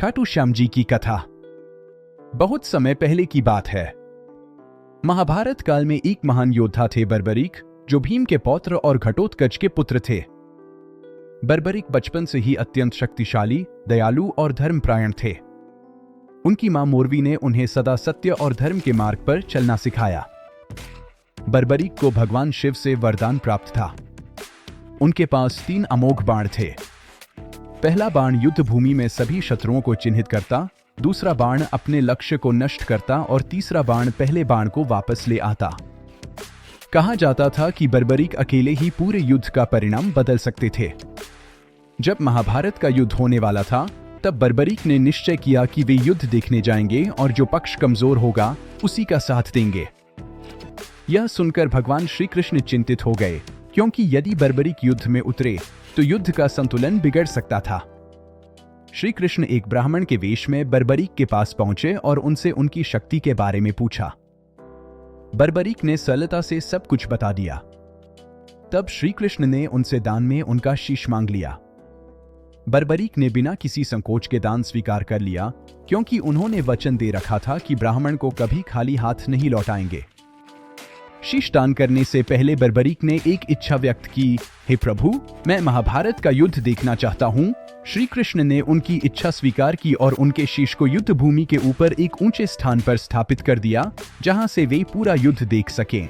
खाटू श्याम जी की कथा। बहुत समय पहले की बात है। महाभारत काल में एक महान योद्धा थे बर्बरीक, जो भीम के पौत्र और घटोत्कच के पुत्र थे। बर्बरीक बचपन से ही अत्यंत शक्तिशाली, दयालु और धर्मपरायण थे। उनकी मां मोरवी ने उन्हें सदा सत्य और धर्म के मार्ग पर चलना सिखाया। बर्बरीक को भगवान शिव से वरदान प्राप्त था। उनके पास 3 अमोघ बाण थे। पहला बाण युद्ध भूमि में सभी शत्रुओं को चिन्हित करता, दूसरा बाण अपने लक्ष्य को नष्ट करता और तीसरा बाण पहले बाण को वापस ले आता। कहा जाता था कि बर्बरीक अकेले ही पूरे युद्ध का परिणाम बदल सकते थे। जब महाभारत का युद्ध होने वाला था, तब बर्बरीक ने निश्चय किया कि वे युद्ध देखने जाएंगे और जो पक्ष कमजोर होगा उसी का साथ देंगे। यह सुनकर भगवान श्री कृष्ण चिंतित हो गए, क्योंकि यदि बर्बरीक युद्ध में उतरे तो युद्ध का संतुलन बिगड़ सकता था। श्री कृष्ण एक ब्राह्मण के वेश में बर्बरीक के पास पहुंचे और उनसे उनकी शक्ति के बारे में पूछा। बर्बरीक ने सरलता से सब कुछ बता दिया। तब श्री कृष्ण ने उनसे दान में उनका शीश मांग लिया। बर्बरीक ने बिना किसी संकोच के दान स्वीकार कर लिया, क्योंकि उन्होंने वचन दे रखा था कि ब्राह्मण को कभी खाली हाथ नहीं लौटाएंगे। शीश दान करने से पहले बर्बरीक ने एक इच्छा व्यक्त की, हे प्रभु, मैं महाभारत का युद्ध देखना चाहता हूँ। श्री कृष्ण ने उनकी इच्छा स्वीकार की और उनके शीश को युद्ध भूमि के ऊपर एक ऊंचे स्थान पर स्थापित कर दिया, जहां से वे पूरा युद्ध देख सकें।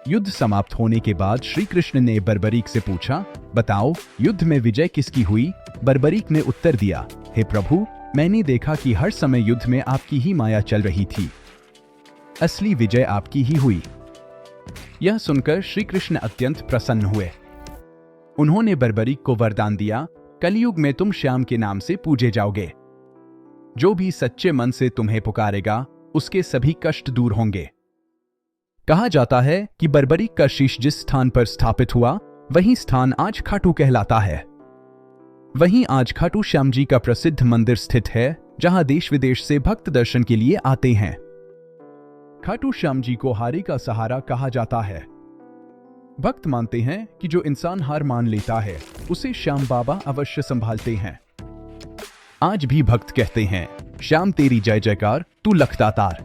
युद्ध समाप्त होने के बाद श्री कृष्ण ने बर्बरीक से पूछा, बताओ, युद्ध में विजय किसकी हुई? बर्बरीक ने उत्तर दिया, हे प्रभु, मैंने देखा कि हर समय युद्ध में आपकी ही माया चल रही थी। असली विजय आपकी ही हुई। यह सुनकर श्री कृष्ण अत्यंत प्रसन्न हुए। उन्होंने बर्बरीक को वरदान दिया, कलयुग में तुम श्याम के नाम से पूजे जाओगे। जो भी सच्चे मन से तुम्हें पुकारेगा, उसके सभी कष्ट दूर होंगे। कहा जाता है कि बर्बरीक का शीश जिस स्थान पर स्थापित हुआ, वही स्थान आज खाटू कहलाता है। वहीं आज खाटू श्याम जी का प्रसिद्ध मंदिर स्थित है, जहां देश विदेश से भक्त दर्शन के लिए आते हैं। खाटू श्याम जी को हारे का सहारा कहा जाता है। भक्त मानते हैं कि जो इंसान हार मान लेता है, उसे श्याम बाबा अवश्य संभालते हैं। आज भी भक्त कहते हैं, श्याम तेरी जय जयकार, तू लखदातार।